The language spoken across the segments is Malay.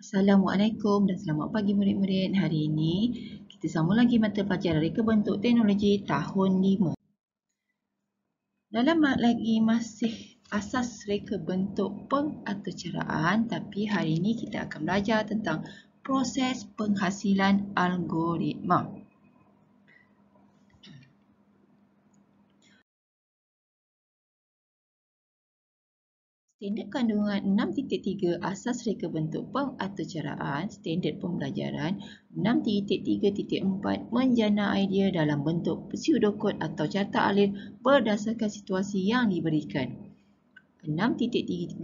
Assalamualaikum dan selamat pagi murid-murid. Hari ini kita sambung lagi mata pelajaran Reka Bentuk Teknologi tahun 5. Dalam lagi masih asas reka bentuk pengaturcaraan, tapi hari ini kita akan belajar tentang proses penghasilan algoritma. Standard kandungan 6.3 Asas Reka Bentuk Pengaturcaraan Standard Pembelajaran 6.3.4 Menjana idea dalam bentuk pseudocode atau carta alif berdasarkan situasi yang diberikan. 6.3.5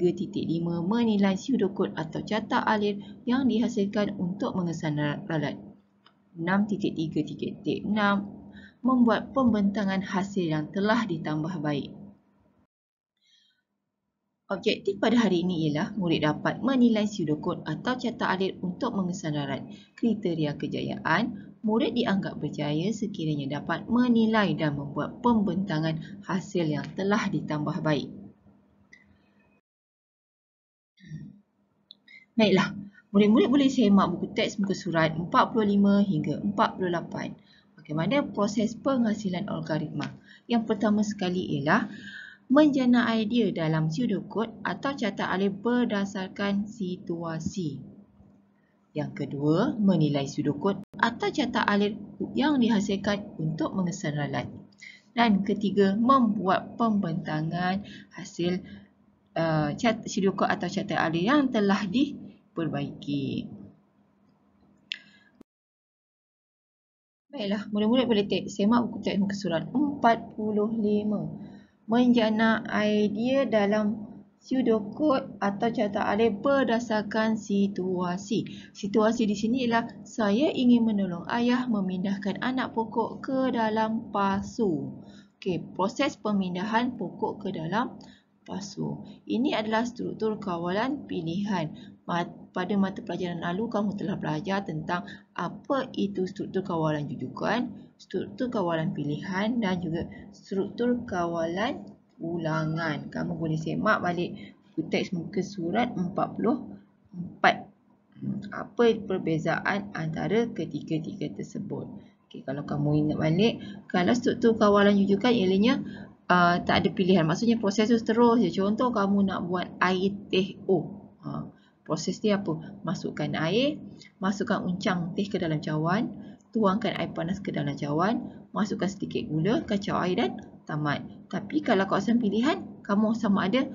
Menilai pseudocode atau carta alif yang dihasilkan untuk mengesan ralat. 6.3.6 Membuat pembentangan hasil yang telah ditambah baik. Objektif pada hari ini ialah murid dapat menilai pseudocode atau carta alif untuk mengesan rarat. Kriteria kejayaan, murid dianggap berjaya sekiranya dapat menilai dan membuat pembentangan hasil yang telah ditambah baik. Baiklah, murid-murid boleh semak buku teks muka surat 45 hingga 48. Bagaimana proses penghasilan algoritma? Yang pertama sekali ialah menjana idea dalam pseudocode atau carta alif berdasarkan situasi. Yang kedua, menilai pseudocode atau carta alif yang dihasilkan untuk mengesan ralat. Dan ketiga, membuat pembentangan hasil pseudocode atau carta alif yang telah diperbaiki. Baiklah, murid-murid boleh semak buku teks muka surat 45. Menjana idea dalam pseudocode atau carta alif berdasarkan situasi. Situasi di sini ialah saya ingin menolong ayah memindahkan anak pokok ke dalam pasu. Okey, proses pemindahan pokok ke dalam pasu. Ini adalah struktur kawalan pilihan. Pada mata pelajaran lalu kamu telah belajar tentang apa itu struktur kawalan jujukan, struktur kawalan pilihan dan juga struktur kawalan ulangan. Kamu boleh semak balik buku teks muka surat 44. Apa perbezaan antara ketiga-tiga tersebut? Okay, kalau kamu ingat balik, kalau struktur kawalan jujukan ianya tak ada pilihan. Maksudnya proses tu terus je. Contoh kamu nak buat air teh proses dia apa? Masukkan air, masukkan uncang teh ke dalam cawan, tuangkan air panas ke dalam cawan, masukkan sedikit gula, kacau air dan tamat. Tapi kalau kawasan pilihan, kamu sama ada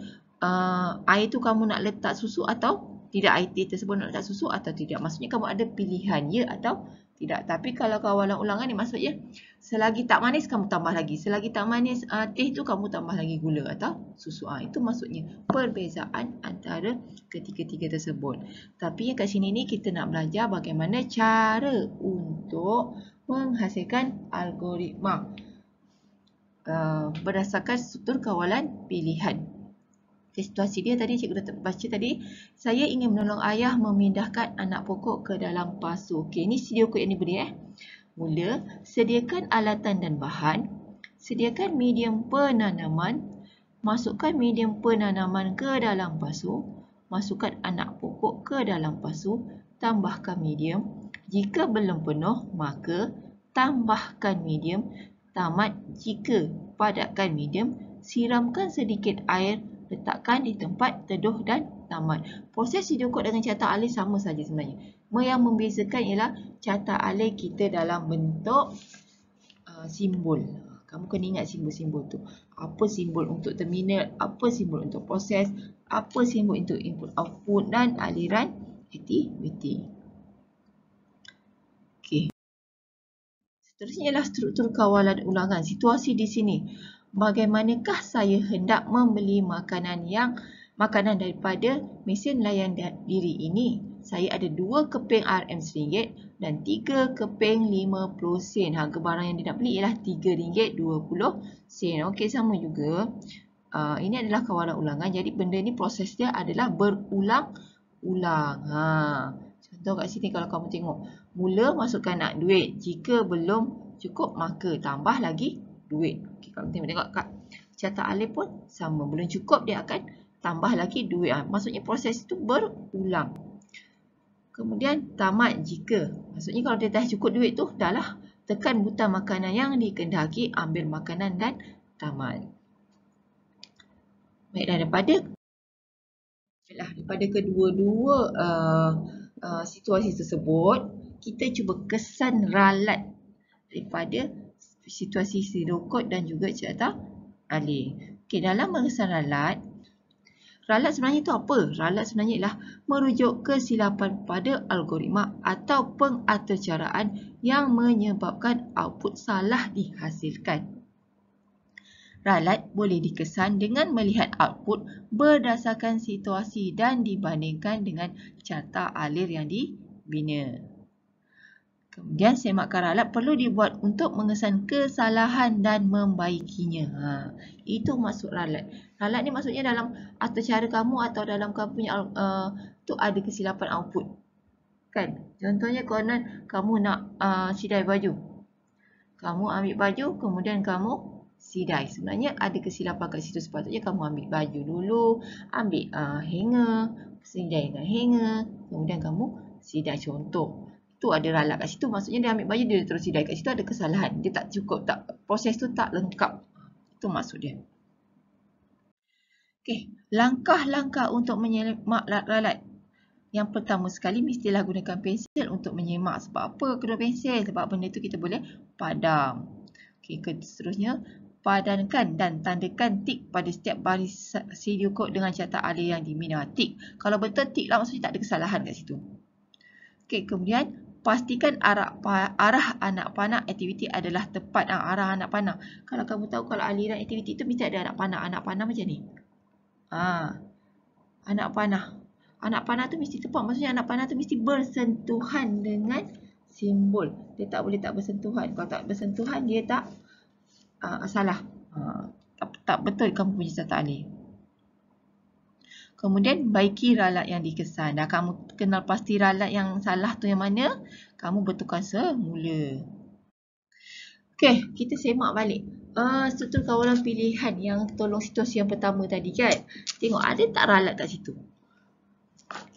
air tu kamu nak letak susu atau tidak, air teh tersebut nak letak susu atau tidak. Maksudnya kamu ada pilihan ya atau tidak. Tapi kalau kawalan ulangan ni maksudnya selagi tak manis kamu tambah lagi. Selagi tak manis teh tu kamu tambah lagi gula atau susu. Itu maksudnya perbezaan antara ketiga-tiga tersebut. Tapi yang kat sini ni kita nak belajar bagaimana cara untuk menghasilkan algoritma berdasarkan struktur kawalan pilihan. Situasi dia tadi cikgu dah baca tadi, saya ingin menolong ayah memindahkan anak pokok ke dalam pasu. Okey, ini pseudocode yang diberi Mula, sediakan alatan dan bahan, sediakan medium penanaman, masukkan medium penanaman ke dalam pasu, masukkan anak pokok ke dalam pasu, tambahkan medium. Jika belum penuh, maka tambahkan medium. Tamat jika padatkan medium, siramkan sedikit air, letakkan di tempat teduh dan tamat. Proses pseudocode dengan carta alif sama saja sebenarnya. Yang membezakan ialah carta alif kita dalam bentuk simbol. Kamu kena ingat simbol-simbol tu. Apa simbol untuk terminal, apa simbol untuk proses, apa simbol untuk input output dan aliran aktiviti. Okey. Seterusnya ialah struktur kawalan ulangan. Situasi di sini. Bagaimanakah saya hendak membeli makanan daripada mesin layan diri ini? Saya ada 2 keping RM RM1 dan 3 keping 50 sen. Harga barang yang dia nak beli ialah RM3.20. Okey, sama juga. Ini adalah kawalan ulangan. Jadi benda ni proses dia adalah berulang-ulang. Contoh kat sini kalau kamu tengok. Mula masukkan nak duit. Jika belum cukup maka tambah lagi duit. Okay, kalau tengok kat carta alif pun sama. Belum cukup dia akan tambah lagi duit. Maksudnya proses itu berulang. Kemudian tamat jika. Maksudnya kalau dia dah cukup duit tu, dah lah. Tekan butang makanan yang dikehendaki, ambil makanan dan tamat. Baiklah, daripada kedua-dua situasi tersebut, kita cuba kesan ralat daripada situasi pseudocode dan juga cerita alih. Okey, dalam mengesan ralat sebenarnya itu apa? Ralat sebenarnya ialah merujuk kesilapan pada algoritma atau pengaturcaraan yang menyebabkan output salah dihasilkan. Ralat boleh dikesan dengan melihat output berdasarkan situasi dan dibandingkan dengan carta alir yang dibina. Kemudian semakan ralat perlu dibuat untuk mengesan kesalahan dan membaikinya. Itu maksud ralat. Ralat ni maksudnya dalam atur cara kamu atau dalam kamu punya tu ada kesilapan output. Kan? Contohnya konon kamu nak sidai baju. Kamu ambil baju, kemudian kamu sidai. Sebenarnya ada kesilapan kat situ. Sepatutnya kamu ambil baju dulu, ambil hanger, sidai dengan hanger, kemudian kamu sidai. Contoh. Tu ada ralat kat situ, maksudnya dia ambil baju, dia terus sidai. Kat situ ada kesalahan, dia tak cukup, proses tu tak lengkap. Itu maksud dia. Okey, langkah-langkah untuk menyemak ralat. Yang pertama sekali, mestilah gunakan pensel untuk menyemak. Sebab apa kedua pensel? Sebab benda tu kita boleh padam. Okey, seterusnya, padankan dan tandakan tik pada setiap baris pseudocode dengan carta alir yang dibina. Tik. Kalau betul tik lah, maksudnya tak ada kesalahan kat situ. Okey, kemudian pastikan arah anak panah aktiviti adalah tepat. Arah anak panah. Kalau kamu tahu kalau aliran aktiviti itu mesti ada anak panah. Anak panah macam ni. Anak panah. Anak panah tu mesti tepat. Maksudnya anak panah tu mesti bersentuhan dengan simbol. Dia tak boleh tak bersentuhan. Kalau tak bersentuhan, dia tak salah. Tak betul kamu punya carta alir. Kemudian baiki ralat yang dikesan. Dah kamu kenal pasti ralat yang salah tu yang mana, kamu betulkan semula. Okey, kita semak balik. Struktur kawalan pilihan yang tolong situasi yang pertama tadi kan. Tengok ada tak ralat kat situ.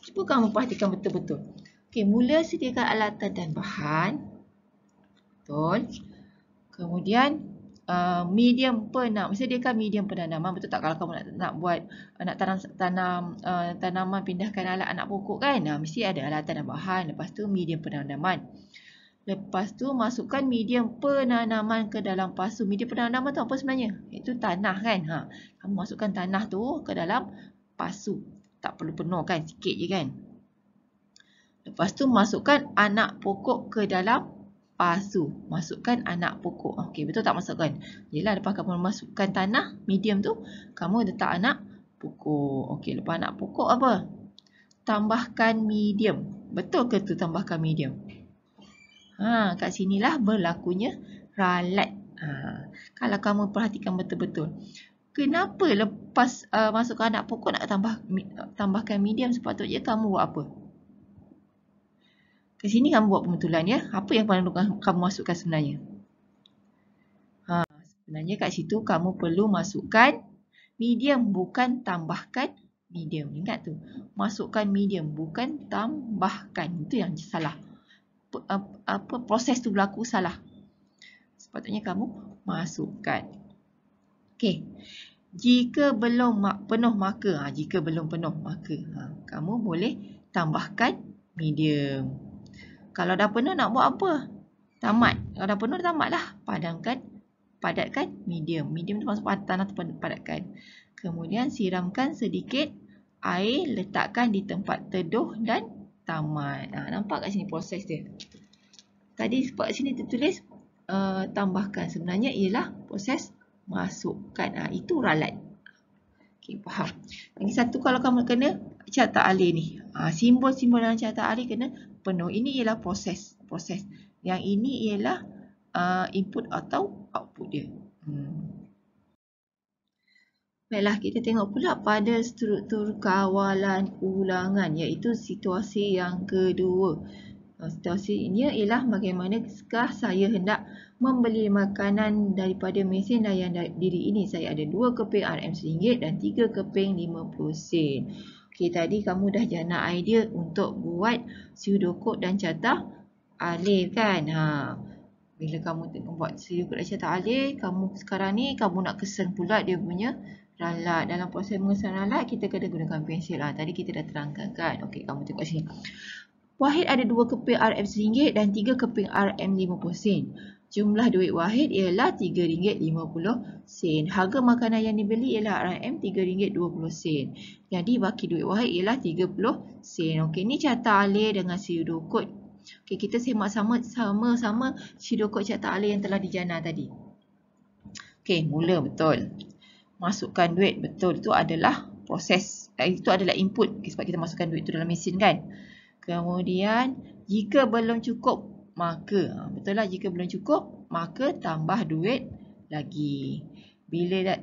Cuba kamu perhatikan betul-betul. Okey, mula sediakan alatan dan bahan. Betul. Kemudian medium sediakan medium penanaman. Betul tak kalau kamu nak buat tanam tanaman, pindahkan anak pokok kan, mesti ada alatan dan bahan. Lepas tu medium penanaman. Lepas tu masukkan medium penanaman ke dalam pasu. Medium penanaman tu apa sebenarnya? Itu tanah kan. Kamu masukkan tanah tu ke dalam pasu. Tak perlu penuh kan, sikit je kan. Lepas tu masukkan anak pokok ke dalam pasu. Masukkan anak pokok. Okey, betul tak masukkan? Yelah, lepas kamu masukkan tanah medium tu, kamu letak anak pokok. Okey, lepas anak pokok apa? Tambahkan medium. Betul ke tu tambahkan medium? Kat sinilah berlakunya ralat. Kalau kamu perhatikan betul-betul. Kenapa lepas masukkan anak pokok nak tambahkan medium? Sepatutnya kamu buat apa? Ke sini kamu buat pembetulan ya. Apa yang perlu kamu masukkan sebenarnya? Sebenarnya kat situ kamu perlu masukkan medium, bukan tambahkan medium. Ingat tu. Masukkan medium, bukan tambahkan. Itu yang salah. Proses tu berlaku salah. Sepatutnya kamu masukkan. Okey. Jika belum penuh maka, kamu boleh tambahkan medium. Kalau dah penuh nak buat apa? Tamat. Kalau dah penuh, tamatlah. Padatkan medium. Medium tu masuk tanah tu padatkan. Kemudian siramkan sedikit air, letakkan di tempat teduh dan tamat. Nampak kat sini proses dia. Tadi kat sini tertulis tambahkan. Sebenarnya ialah proses masukkan. Itu ralat. Okey, faham. Lagi satu, kalau kamu kena carta alir ni. Simbol-simbol dalam carta alir kena penuh. Ini ialah proses. Yang ini ialah input atau output dia. Baiklah, kita tengok pula pada struktur kawalan ulangan, iaitu situasi yang kedua. Situasi ini ialah bagaimanakah saya hendak membeli makanan daripada mesin layan diri ini. Saya ada 2 keping RM RM1 dan 3 keping RM50. Okey, tadi kamu dah jana idea untuk buat pseudocode dan carta alih kan. Bila kamu buat pseudocode dan carta alih, kamu sekarang ni kamu nak kesan pula dia punya ralat. Dalam proses mengesan ralat, kita kena gunakan pensel. Tadi kita dah terangkan kan. Okey, kamu tengok sini. Wahid ada 2 keping RM RM1 dan 3 keping RM50. Jumlah duit Wahid ialah RM3.50. Harga makanan yang dibeli ialah RM3.20. Jadi baki duit Wahid ialah 30 sen. Okey, ni carta alih dengan pseudocode. Okey, kita semak sama-sama pseudocode carta alih yang telah dijana tadi. Okey, mula betul. Masukkan duit betul, itu adalah proses. Itu adalah input sebab kita masukkan duit tu dalam mesin kan. Kemudian jika belum cukup, maka betul lah, jika belum cukup maka tambah duit lagi. Bila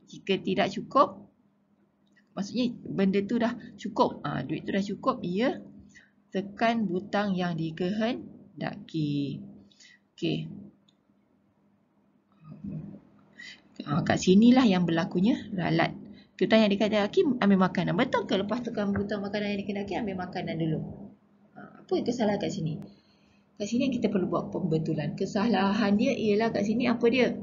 jika tidak cukup, maksudnya benda tu dah cukup, duit tu dah cukup, ia tekan butang yang dikehendaki. Okey. Kat sinilah yang berlakunya ralat. Butang yang dikehendaki ambil makanan. Betul ke lepas tekan butang makanan yang dikehendaki ambil makanan dulu? Apa yang kesalahan kat sini? Kat sini yang kita perlu buat pembetulan. Kesalahan dia ialah kat sini apa dia?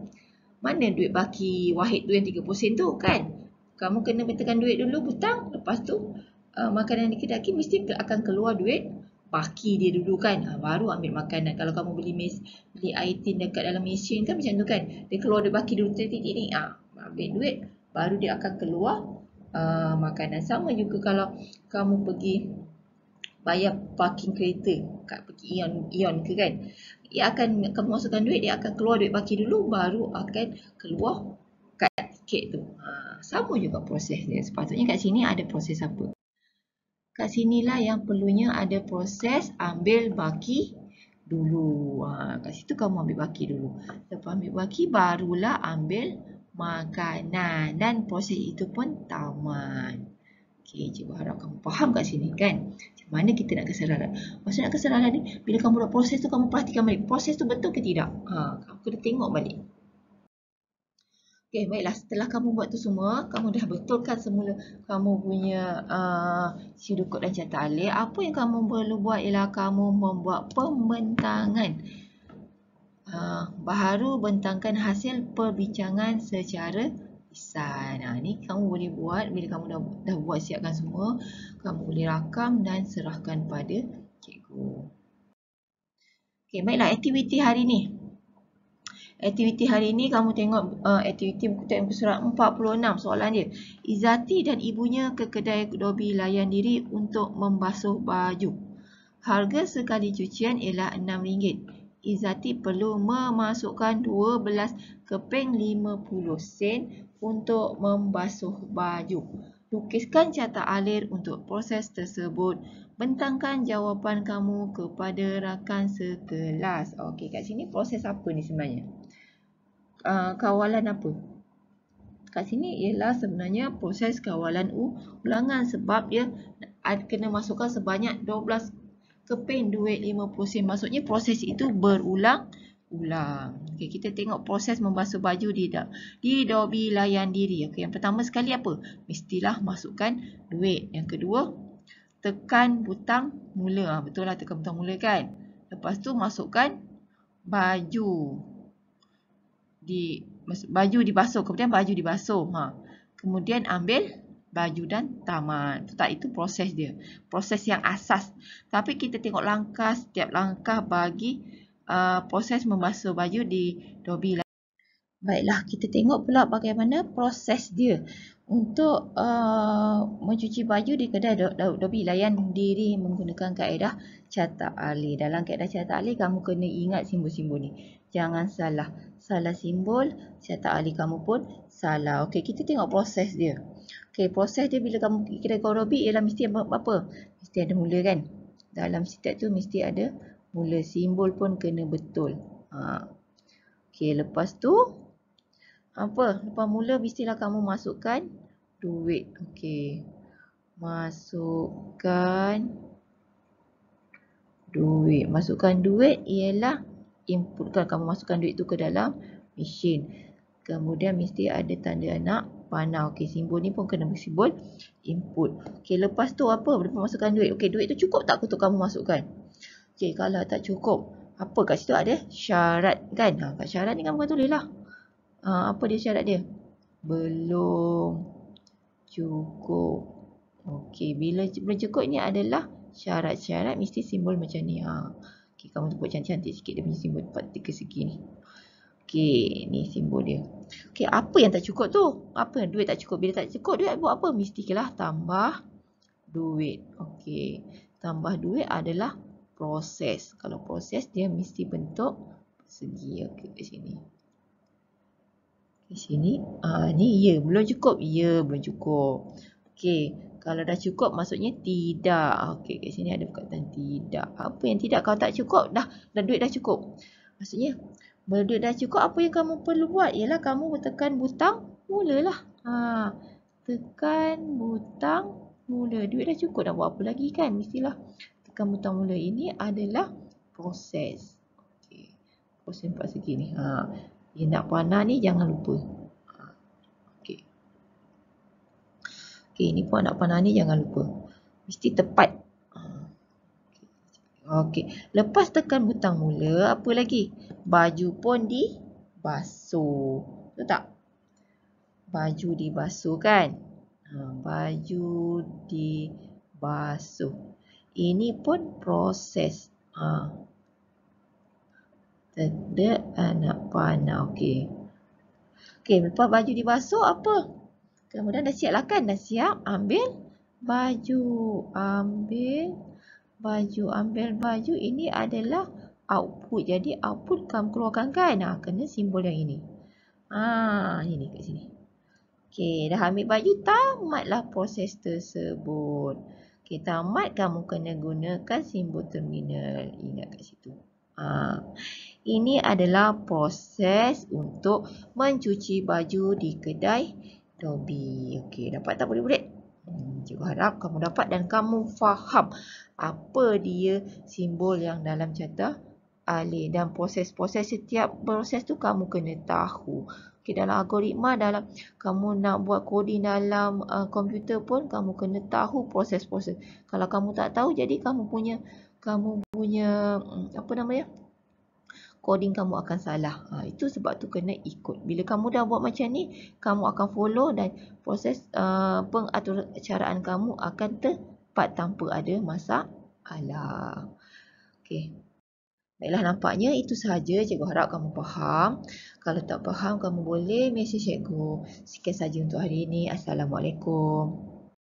Mana duit baki Wahid tu yang 30 sen tu kan? Kamu kena tekan duit dulu butang. Lepas tu makanan yang dikehendaki mesti akan keluar duit baki dia dulu kan. Baru ambil makanan. Kalau kamu beli air tin dekat dalam mesin kan macam tu kan. Dia keluar duit baki dulu. Ambil duit. Baru dia akan keluar makanan. Sama juga kalau kamu pergi bayar parking kereta, pergi Ion ke kan. Kamu masukkan duit, dia akan keluar duit baki dulu, baru akan keluar kad tiket tu. Sama juga proses dia. Sepatutnya kat sini ada proses apa? Kat sinilah yang perlunya ada proses ambil baki dulu. Kat situ kamu ambil baki dulu. Lepas ambil baki, barulah ambil makanan. Dan proses itu pun tamat. Okey, cikgu harap kamu faham kat sini kan. Macam mana kita nak kesan ralat. Maksud nak kesan ralat ni, bila kamu buat proses tu, kamu perhatikan balik. Proses tu betul ke tidak? Kamu kena tengok balik. Okey, baiklah. Setelah kamu buat tu semua, kamu dah betulkan semula kamu punya pseudocode dan carta alih. Apa yang kamu perlu buat ialah kamu membuat pembentangan. Baharu bentangkan hasil perbincangan secara lisan. Ni kamu boleh buat bila kamu dah buat siapkan semua. Kamu boleh rakam dan serahkan pada cikgu. Okey, baiklah, aktiviti hari ni. Aktiviti hari ni kamu tengok aktiviti buku teks muka surat 46 soalan dia. Izati dan ibunya ke kedai Dobi layan diri untuk membasuh baju. Harga sekali cucian ialah RM6. Izati perlu memasukkan 12 keping 50 sen untuk membasuh baju. Lukiskan carta alih untuk proses tersebut. Bentangkan jawapan kamu kepada rakan sekelas. Okey, kat sini proses apa ni sebenarnya? Kawalan apa? Kat sini ialah sebenarnya proses kawalan ulangan sebab dia kena masukkan sebanyak 12 keping duit 50 sen. Maksudnya proses itu berulang-ulang. Okey, kita tengok proses membasuh baju di Dobi layan diri. Okey, yang pertama sekali apa? Mestilah masukkan duit. Yang kedua, tekan butang mula. Betul lah, tekan butang mula kan? Lepas tu masukkan baju. Baju dibasuh. Kemudian baju dibasuh. Kemudian ambil baju dan tamat. Itu proses dia. Proses yang asas. Tapi kita tengok langkah, setiap langkah bagi proses membasuh baju di Dobi. Baiklah, kita tengok pula bagaimana proses dia untuk mencuci baju di kedai Dobi layan diri menggunakan kaedah carta alih. Dalam kaedah carta alih, kamu kena ingat simbol-simbol ni. Jangan salah. Salah simbol, carta alih kamu pun salah. Okey, kita tengok proses dia. Okey, proses dia bila kamu pergi kedai Dobi ialah mesti apa? Mesti ada mula kan? Dalam step tu mesti ada mula. Simbol pun kena betul. Okey, lepas tu apa? Lepas mula mestilah kamu masukkan duit. Okey. Masukkan duit. Masukkan duit ialah inputkan. Kamu masukkan duit tu ke dalam mesin. Kemudian mesti ada tanda anak panah. Okey, simbol ni pun kena bersimbol input. Okey, lepas tu apa? Lepas masukkan duit. Okey, duit tu cukup tak untuk kamu masukkan? Okey, kalau tak cukup, apa kat situ ada syarat kan? Kat syarat ni kamu tulislah. Apa dia syarat dia? Belum cukup. Okey, bila belum cukup ni adalah syarat-syarat mesti simbol macam ni. Okey, kamu buat cantik-cantik sikit dia punya simbol 3 segi ni. Okey, ni simbol dia. Okey, apa yang tak cukup tu? Apa duit tak cukup? Bila tak cukup duit buat apa? Mestilah tambah duit. Okey, tambah duit adalah proses. Kalau proses dia mesti bentuk segi. Okey, kat sini. Di sini, ni ya, belum cukup. Ya, belum cukup. Okey, kalau dah cukup maksudnya tidak. Okey, kat sini ada perkataan tidak. Apa yang tidak? Kalau tak cukup, dah duit dah cukup. Maksudnya, bila duit dah cukup, apa yang kamu perlu buat? Ialah kamu tekan butang mula lah. Tekan butang mula. Duit dah cukup, dah buat apa lagi kan? Mestilah tekan butang mula. Ini adalah proses. Okey, proses 4 segi ni. Dia nak panah ni jangan lupa. Okey. Okey, ni pun nak panah ni jangan lupa. Mesti tepat. Okey. Lepas tekan butang mula, apa lagi? Baju pun dibasuh. Betul tak? Baju dibasuh kan? Baju dibasuh. Ini pun proses. Tidak anak panah. Okey. Okey, lepas baju dibasuh apa? Kemudian dah siap lah kan? Dah siap. Ambil baju. Ambil baju. Ini adalah output. Jadi output kamu keluarkan kan? Kena simbol yang ini. Ini kat sini. Okey, dah ambil baju. Tamatlah proses tersebut. Okey, tamat kamu kena gunakan simbol terminal. Ingat kat situ. Ini adalah proses untuk mencuci baju di kedai Dobi. Okey, dapat tak budak-budak? Cikgu harap kamu dapat dan kamu faham apa dia simbol yang dalam carta alif. Dan proses-proses setiap proses tu kamu kena tahu. Okey, dalam algoritma, dalam kamu nak buat coding dalam komputer pun kamu kena tahu proses-proses. Kalau kamu tak tahu, jadi kamu punya apa namanya? Coding kamu akan salah. Itu sebab tu kena ikut. Bila kamu dah buat macam ni, kamu akan follow dan proses pengaturan kamu akan tepat tanpa ada masalah. Okey. Baiklah, nampaknya itu sahaja. Cikgu harap kamu faham. Kalau tak faham, kamu boleh mesej cikgu. Sekian sahaja untuk hari ini. Assalamualaikum.